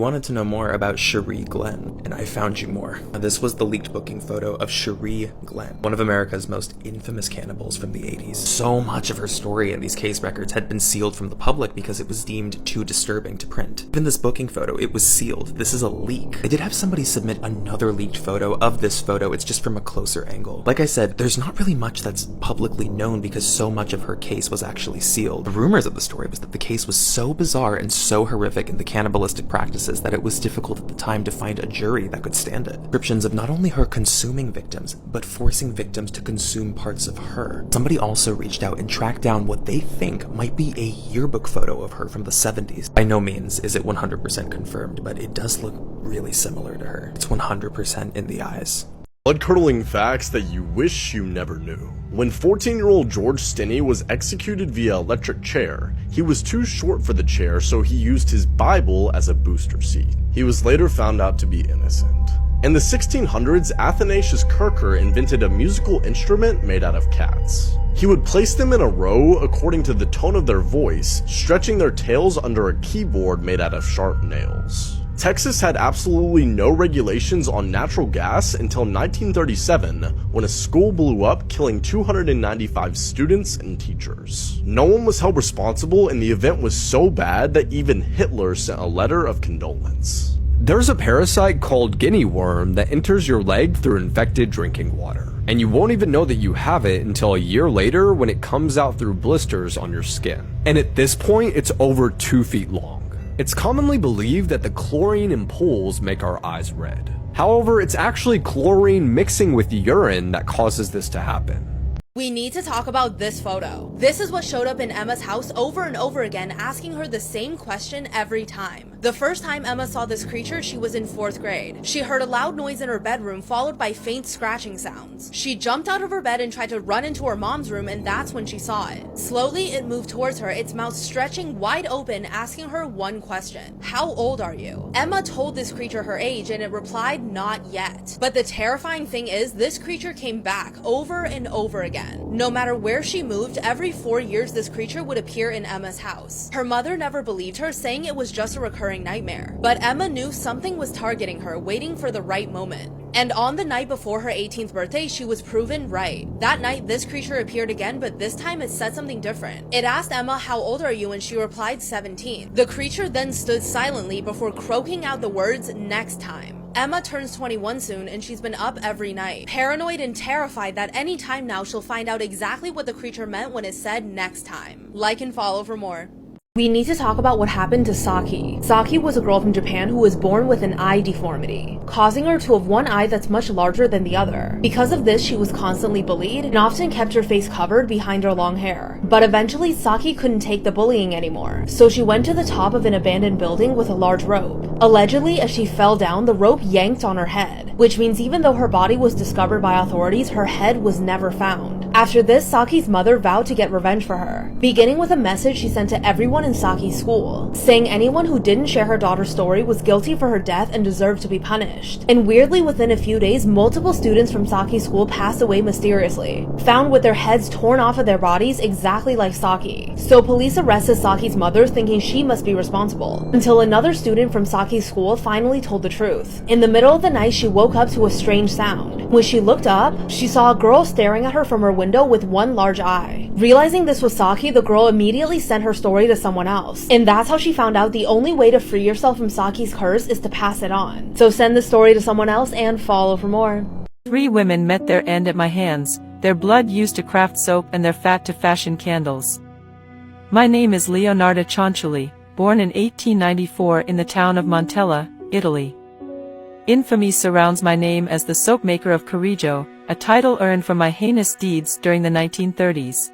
Wanted to know more about Cherie Glenn, and I found you more. This was the leaked booking photo of Cherie Glenn, one of America's most infamous cannibals from the 80s. So much of her story in these case records had been sealed from the public because it was deemed too disturbing to print. Even this booking photo, it was sealed. This is a leak. I did have somebody submit another leaked photo of this photo. It's just from a closer angle. Like I said, there's not really much that's publicly known because so much of her case was actually sealed. The rumors of the story was that the case was so bizarre and so horrific in the cannibalistic practices that it was difficult at the time to find a jury that could stand it. Descriptions of not only her consuming victims, but forcing victims to consume parts of her. Somebody also reached out and tracked down what they think might be a yearbook photo of her from the 70s. By no means is it 100% confirmed, but it does look really similar to her. It's 100% in the eyes. Blood-curdling facts that you wish you never knew. When 14-year-old George Stinney was executed via electric chair, he was too short for the chair, so he used his Bible as a booster seat. He was later found out to be innocent. In the 1600s, Athanasius Kircher invented a musical instrument made out of cats. He would place them in a row according to the tone of their voice, stretching their tails under a keyboard made out of sharp nails. Texas had absolutely no regulations on natural gas until 1937, when a school blew up, killing 295 students and teachers. No one was held responsible, and the event was so bad that even Hitler sent a letter of condolence. There's a parasite called guinea worm that enters your leg through infected drinking water, and you won't even know that you have it until a year later when it comes out through blisters on your skin. And at this point, it's over 2 feet long. It's commonly believed that the chlorine in pools make our eyes red. However, it's actually chlorine mixing with urine that causes this to happen. We need to talk about this photo. This is what showed up in Emma's house over and over again, asking her the same question every time. The first time Emma saw this creature, she was in 4th grade. She heard a loud noise in her bedroom, followed by faint scratching sounds. She jumped out of her bed and tried to run into her mom's room, and that's when she saw it. Slowly, it moved towards her, its mouth stretching wide open, asking her one question. How old are you? Emma told this creature her age, and it replied, not yet. But the terrifying thing is, this creature came back over and over again. No matter where she moved, every 4 years this creature would appear in Emma's house. Her mother never believed her, saying it was just a recurring nightmare. But Emma knew something was targeting her, waiting for the right moment. And on the night before her 18th birthday, she was proven right. That night, this creature appeared again, but this time it said something different. It asked Emma, how old are you? And she replied 17. The creature then stood silently before croaking out the words, next time. Emma turns 21 soon, and she's been up every night, paranoid and terrified that any time now she'll find out exactly what the creature meant when it said next time. Like and follow for more. We need to talk about what happened to Saki. Saki was a girl from Japan who was born with an eye deformity, causing her to have one eye that's much larger than the other. Because of this, she was constantly bullied and often kept her face covered behind her long hair. But eventually, Saki couldn't take the bullying anymore, so she went to the top of an abandoned building with a large rope. Allegedly, as she fell down, the rope yanked on her head, which means even though her body was discovered by authorities, her head was never found. After this, Saki's mother vowed to get revenge for her, beginning with a message she sent to everyone in Saki's school, saying anyone who didn't share her daughter's story was guilty for her death and deserved to be punished. And weirdly, within a few days, multiple students from Saki's school passed away mysteriously, found with their heads torn off of their bodies exactly like Saki. So police arrested Saki's mother, thinking she must be responsible, until another student from Saki's school finally told the truth. In the middle of the night, she woke up to a strange sound. When she looked up, she saw a girl staring at her from her window with one large eye. Realizing this was Saki, the girl immediately sent her story to someone else. And that's how she found out the only way to free yourself from Saki's curse is to pass it on. So send the story to someone else and follow for more. 3 women met their end at my hands, their blood used to craft soap and their fat to fashion candles. My name is Leonarda Cianciulli, born in 1894 in the town of Montella, Italy. Infamy surrounds my name as the soap maker of Correggio, a title earned from my heinous deeds during the 1930s.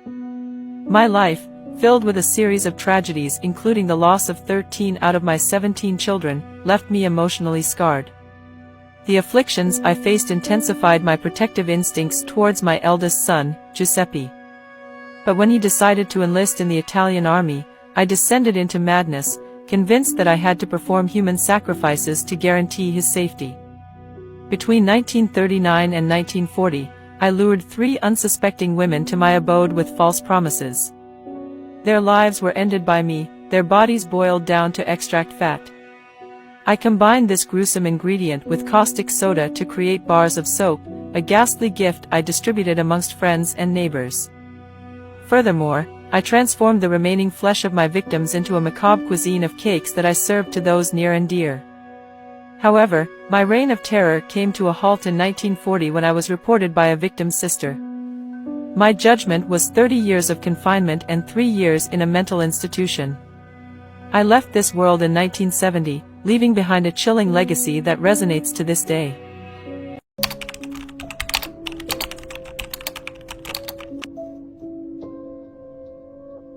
My life, filled with a series of tragedies including the loss of 13 out of my 17 children, left me emotionally scarred. The afflictions I faced intensified my protective instincts towards my eldest son, Giuseppe. But when he decided to enlist in the Italian army, I descended into madness, convinced that I had to perform human sacrifices to guarantee his safety. Between 1939 and 1940, I lured 3 unsuspecting women to my abode with false promises. Their lives were ended by me, their bodies boiled down to extract fat. I combined this gruesome ingredient with caustic soda to create bars of soap, a ghastly gift I distributed amongst friends and neighbors. Furthermore, I transformed the remaining flesh of my victims into a macabre cuisine of cakes that I served to those near and dear. However, my reign of terror came to a halt in 1940 when I was reported by a victim's sister. My judgment was 30 years of confinement and 3 years in a mental institution. I left this world in 1970, leaving behind a chilling legacy that resonates to this day.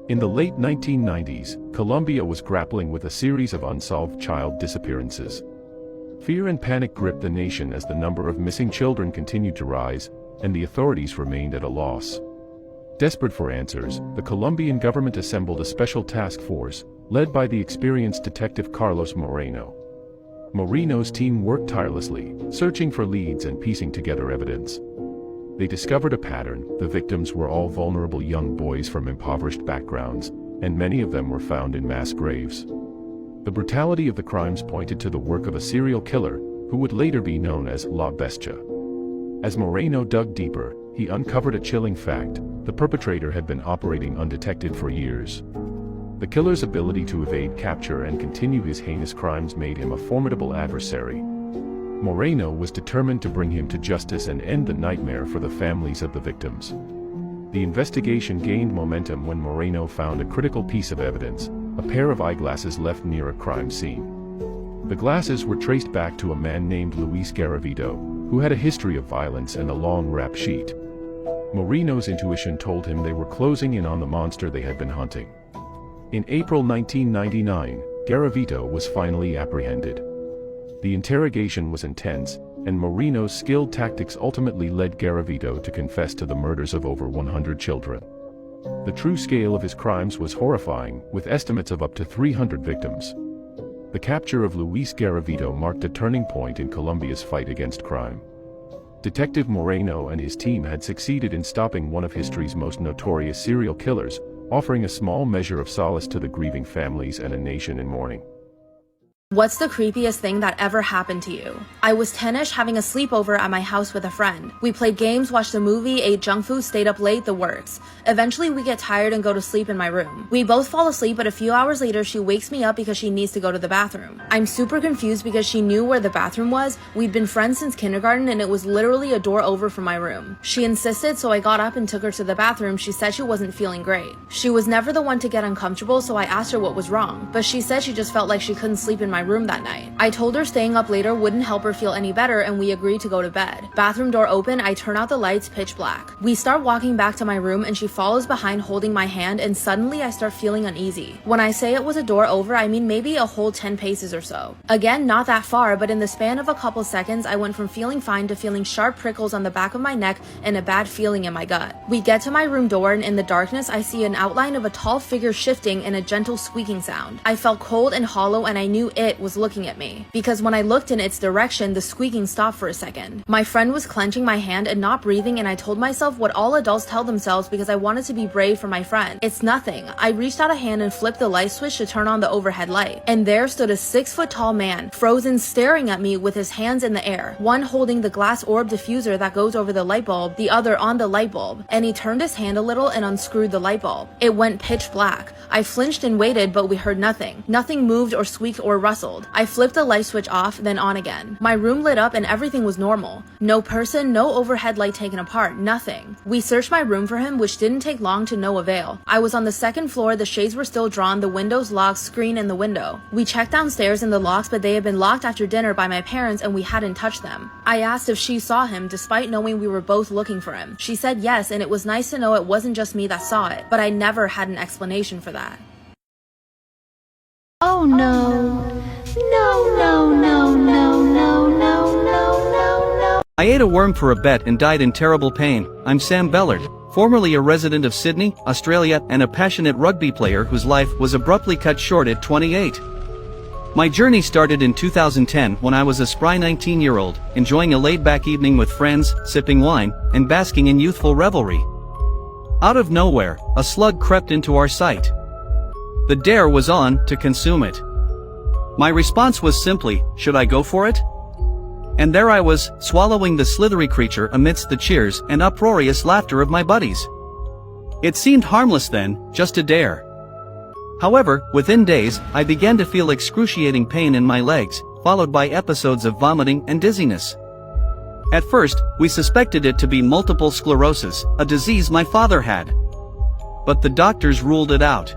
In the late 1990s, Colombia was grappling with a series of unsolved child disappearances. Fear and panic gripped the nation as the number of missing children continued to rise, and the authorities remained at a loss. Desperate for answers, the Colombian government assembled a special task force, led by the experienced detective Carlos Moreno. Moreno's team worked tirelessly, searching for leads and piecing together evidence. They discovered a pattern: the victims were all vulnerable young boys from impoverished backgrounds, and many of them were found in mass graves. The brutality of the crimes pointed to the work of a serial killer, who would later be known as La Bestia. As Moreno dug deeper, he uncovered a chilling fact: the perpetrator had been operating undetected for years. The killer's ability to evade capture and continue his heinous crimes made him a formidable adversary. Moreno was determined to bring him to justice and end the nightmare for the families of the victims. The investigation gained momentum when Moreno found a critical piece of evidence: a pair of eyeglasses left near a crime scene. The glasses were traced back to a man named Luis Garavito, who had a history of violence and a long rap sheet. Moreno's intuition told him they were closing in on the monster they had been hunting. In April 1999, Garavito was finally apprehended. The interrogation was intense, and Moreno's skilled tactics ultimately led Garavito to confess to the murders of over 100 children. The true scale of his crimes was horrifying, with estimates of up to 300 victims. The capture of Luis Garavito marked a turning point in Colombia's fight against crime. Detective Moreno and his team had succeeded in stopping one of history's most notorious serial killers, offering a small measure of solace to the grieving families and a nation in mourning. What's the creepiest thing that ever happened to you? I was 10ish having a sleepover at my house with a friend. We played games, watched a movie, ate junk food, stayed up late, the works. Eventually we get tired and go to sleep in my room. We both fall asleep, but a few hours later she wakes me up because she needs to go to the bathroom. I'm super confused because she knew where the bathroom was. We'd been friends since kindergarten and it was literally a door over from my room. She insisted, so I got up and took her to the bathroom. She said she wasn't feeling great. She was never the one to get uncomfortable, so I asked her what was wrong, but she said she just felt like she couldn't sleep in my room that night. I told her staying up later wouldn't help her feel any better and we agreed to go to bed. Bathroom door open, I turn out the lights, pitch black. We start walking back to my room and she follows behind holding my hand, and suddenly I start feeling uneasy. When I say it was a door over, I mean maybe a whole 10 paces or so. Again, not that far, but in the span of a couple seconds I went from feeling fine to feeling sharp prickles on the back of my neck and a bad feeling in my gut. We get to my room door and in the darkness I see an outline of a tall figure shifting and a gentle squeaking sound. I felt cold and hollow and I knew it was looking at me, because when I looked in its direction, the squeaking stopped for a second. My friend was clenching my hand and not breathing, and I told myself what all adults tell themselves because I wanted to be brave for my friend. It's nothing. I reached out a hand and flipped the light switch to turn on the overhead light, and there stood a 6-foot-tall man, frozen, staring at me with his hands in the air, one holding the glass orb diffuser that goes over the light bulb, the other on the light bulb, and he turned his hand a little and unscrewed the light bulb. It went pitch black. I flinched and waited, but we heard nothing. Nothing moved or squeaked or rustled. I flipped the light switch off, then on again. My room lit up and everything was normal. No person, no overhead light taken apart, nothing. We searched my room for him, which didn't take long to no avail. I was on the second floor, the shades were still drawn, the windows locked, screen in the window. We checked downstairs in the locks, but they had been locked after dinner by my parents and we hadn't touched them. I asked if she saw him, despite knowing we were both looking for him. She said yes, and it was nice to know it wasn't just me that saw it, but I never had an explanation for that. Oh no. No, no, no, no, no, no, no, no. I ate a worm for a bet and died in terrible pain. I'm Sam Bellard, formerly a resident of Sydney, Australia, and a passionate rugby player whose life was abruptly cut short at 28. My journey started in 2010 when I was a spry 19-year-old, enjoying a laid-back evening with friends, sipping wine, and basking in youthful revelry. Out of nowhere, a slug crept into our sight. The dare was on to consume it. My response was simply, should I go for it? And there I was, swallowing the slithery creature amidst the cheers and uproarious laughter of my buddies. It seemed harmless then, just a dare. However, within days, I began to feel excruciating pain in my legs, followed by episodes of vomiting and dizziness. At first, we suspected it to be multiple sclerosis, a disease my father had. But the doctors ruled it out.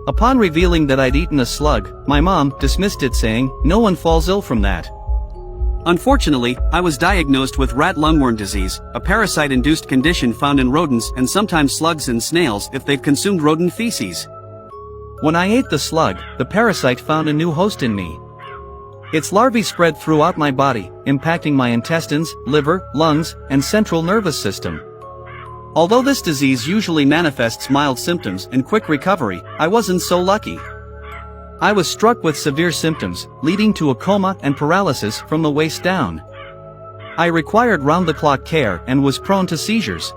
Upon revealing that I'd eaten a slug, my mom dismissed it, saying, "No one falls ill from that." Unfortunately, I was diagnosed with rat lungworm disease, a parasite-induced condition found in rodents and sometimes slugs and snails if they've consumed rodent feces. When I ate the slug, the parasite found a new host in me. Its larvae spread throughout my body, impacting my intestines, liver, lungs, and central nervous system. Although this disease usually manifests mild symptoms and quick recovery, I wasn't so lucky. I was struck with severe symptoms, leading to a coma and paralysis from the waist down. I required round-the-clock care and was prone to seizures.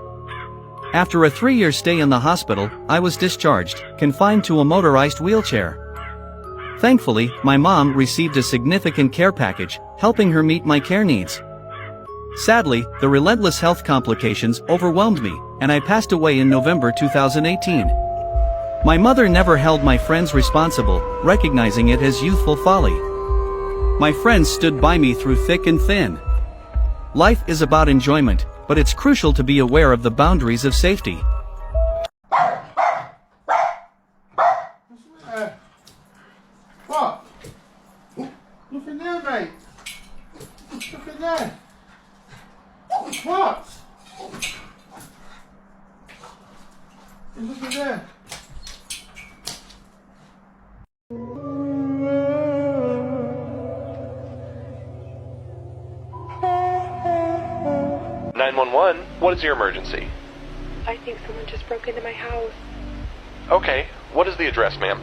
After a 3-year stay in the hospital, I was discharged, confined to a motorized wheelchair. Thankfully, my mom received a significant care package, helping her meet my care needs. Sadly, the relentless health complications overwhelmed me, and I passed away in November 2018. My mother never held my friends responsible, recognizing it as youthful folly. My friends stood by me through thick and thin. Life is about enjoyment, but it's crucial to be aware of the boundaries of safety. What? Look in there, mate. Look in there. What? Look in there. 911, what is your emergency? I think someone just broke into my house. Okay, what is the address, ma'am?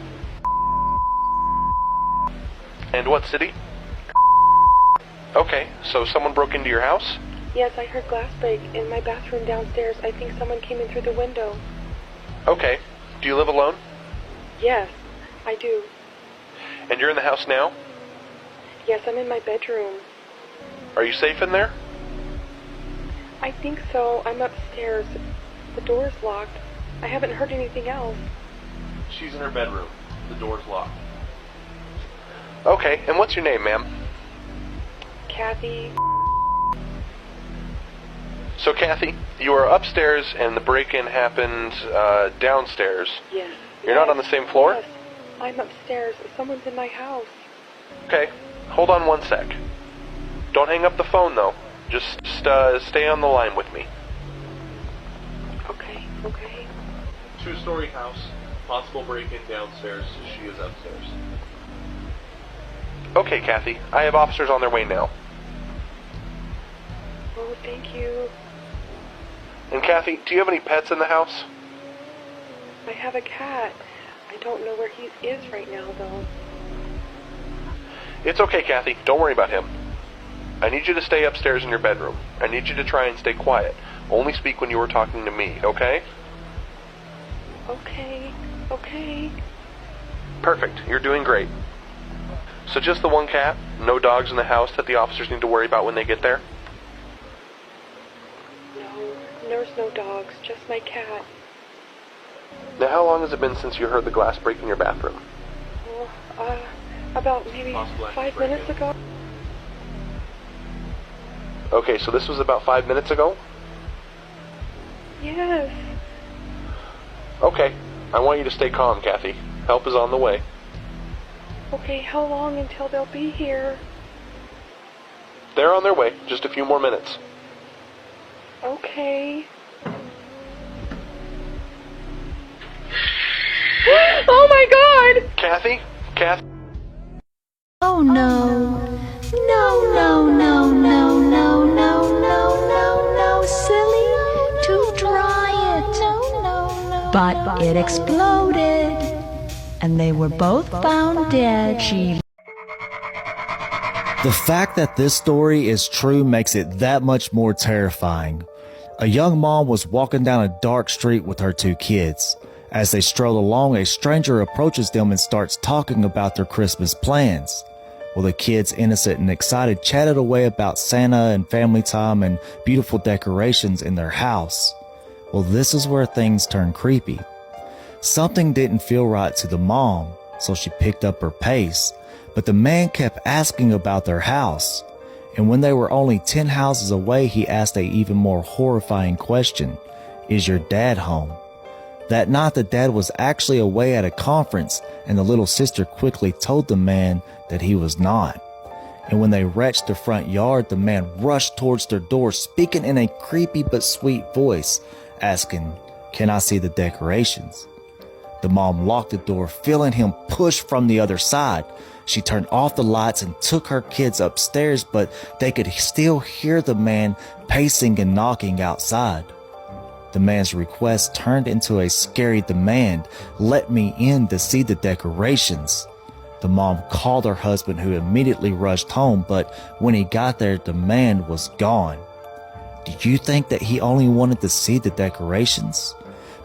And what city? Okay, so someone broke into your house? Yes, I heard glass break in my bathroom downstairs. I think someone came in through the window. Okay, do you live alone? Yes, I do. And you're in the house now? Yes, I'm in my bedroom. Are you safe in there? I think so. I'm upstairs. The door's locked. I haven't heard anything else. She's in her bedroom. The door's locked. Okay, and what's your name, ma'am? Kathy. So, Kathy, you are upstairs and the break-in happened downstairs. Yes. You're not on the same floor? Yes. I'm upstairs. Someone's in my house. Okay, hold on one sec. Don't hang up the phone, though. Just stay on the line with me. Okay, okay. 2-story house, possible break-in downstairs. She is upstairs. Okay, Kathy, I have officers on their way now. Oh, thank you. And Kathy, do you have any pets in the house? I have a cat. I don't know where he is right now, though. It's okay, Kathy. Don't worry about him. I need you to stay upstairs in your bedroom. I need you to try and stay quiet. Only speak when you are talking to me, okay? Okay, okay. Perfect. You're doing great. So just the one cat? No dogs in the house that the officers need to worry about when they get there? No, there's no dogs, just my cat. Now, how long has it been since you heard the glass break in your bathroom? Well, about maybe 5 minutes ago. Okay, so this was about 5 minutes ago? Yes. Okay. I want you to stay calm, Kathy. Help is on the way. Okay, how long until they'll be here? They're on their way. Just a few more minutes. Okay. Oh my God! Kathy? Kathy? Oh no. No, no, no, no, no, no, no, no, no, silly. To dry it. But it exploded. And they were both found dead. The fact that this story is true makes it that much more terrifying. A young mom was walking down a dark street with her 2 kids. As they stroll along, a stranger approaches them and starts talking about their Christmas plans. Well, the kids, innocent and excited, chatted away about Santa and family time and beautiful decorations in their house. Well, this is where things turn creepy. Something didn't feel right to the mom, so she picked up her pace, but the man kept asking about their house. And when they were only 10 houses away, he asked a even more horrifying question. Is your dad home? That night, the dad was actually away at a conference, and the little sister quickly told the man that he was not. And when they reached the front yard, the man rushed towards their door, speaking in a creepy but sweet voice, asking, "Can I see the decorations?" The mom locked the door, feeling him push from the other side. She turned off the lights and took her kids upstairs, but they could still hear the man pacing and knocking outside. The man's request turned into a scary demand. "Let me in to see the decorations." The mom called her husband, who immediately rushed home, but when he got there, the man was gone. Do you think that he only wanted to see the decorations?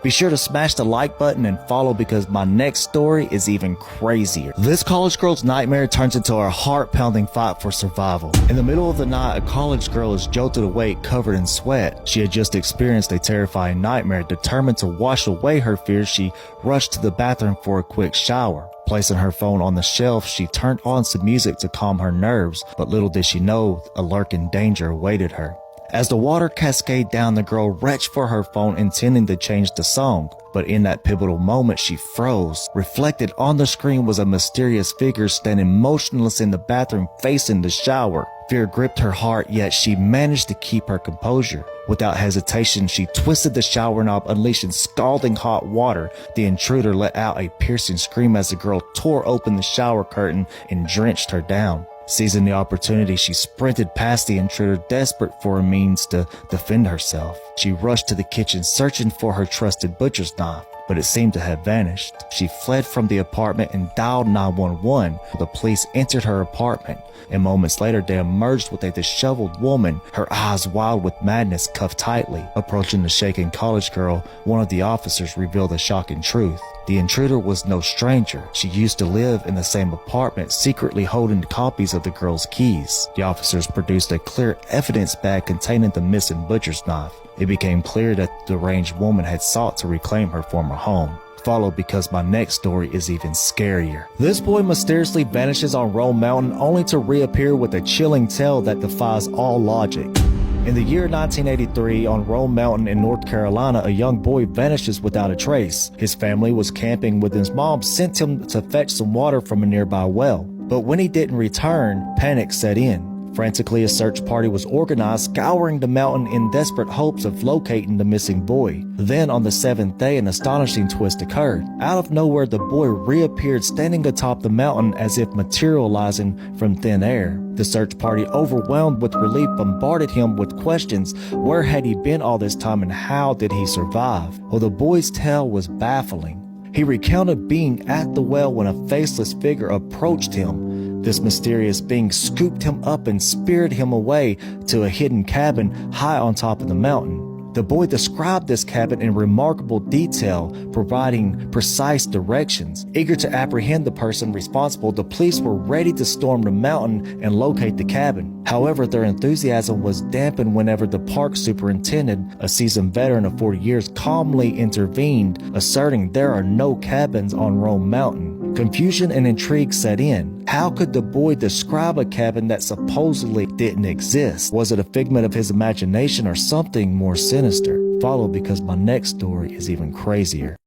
Be sure to smash the like button and follow, because my next story is even crazier. This college girl's nightmare turns into a heart-pounding fight for survival. In the middle of the night, a college girl is jolted awake, covered in sweat. She had just experienced a terrifying nightmare. Determined to wash away her fears, she rushed to the bathroom for a quick shower. Placing her phone on the shelf, she turned on some music to calm her nerves, but little did she know a lurking danger awaited her. As the water cascaded down, the girl reached for her phone, intending to change the song. But in that pivotal moment, she froze. Reflected on the screen was a mysterious figure standing motionless in the bathroom facing the shower. Fear gripped her heart, yet she managed to keep her composure. Without hesitation, she twisted the shower knob, unleashing scalding hot water. The intruder let out a piercing scream as the girl tore open the shower curtain and drenched her down. Seizing the opportunity, she sprinted past the intruder, desperate for a means to defend herself. She rushed to the kitchen, searching for her trusted butcher's knife, but it seemed to have vanished. She fled from the apartment and dialed 911. The police entered her apartment, and moments later they emerged with a disheveled woman, her eyes wild with madness, cuffed tightly. Approaching the shaken college girl, one of the officers revealed a shocking truth. The intruder was no stranger. She used to live in the same apartment, secretly holding copies of the girl's keys. The officers produced a clear evidence bag containing the missing butcher's knife. It became clear that the deranged woman had sought to reclaim her former home. Follow, because my next story is even scarier. This boy mysteriously vanishes on Rome Mountain, only to reappear with a chilling tale that defies all logic. In the year 1983, on Rome Mountain in North Carolina, a young boy vanishes without a trace. His family was camping with his mom, sent him to fetch some water from a nearby well. But when he didn't return, panic set in. Frantically, a search party was organized, scouring the mountain in desperate hopes of locating the missing boy. Then, on the 7th day, an astonishing twist occurred. Out of nowhere, the boy reappeared standing atop the mountain as if materializing from thin air. The search party, overwhelmed with relief, bombarded him with questions. Where had he been all this time, and how did he survive? Well, the boy's tale was baffling. He recounted being at the well when a faceless figure approached him. This mysterious being scooped him up and speared him away to a hidden cabin high on top of the mountain. The boy described this cabin in remarkable detail, providing precise directions. Eager to apprehend the person responsible, the police were ready to storm the mountain and locate the cabin. However, their enthusiasm was dampened whenever the park superintendent, a seasoned veteran of 40 years, calmly intervened, asserting there are no cabins on Rome Mountain. Confusion and intrigue set in. How could the boy describe a cabin that supposedly didn't exist? Was it a figment of his imagination or something more sinister? Follow, because my next story is even crazier.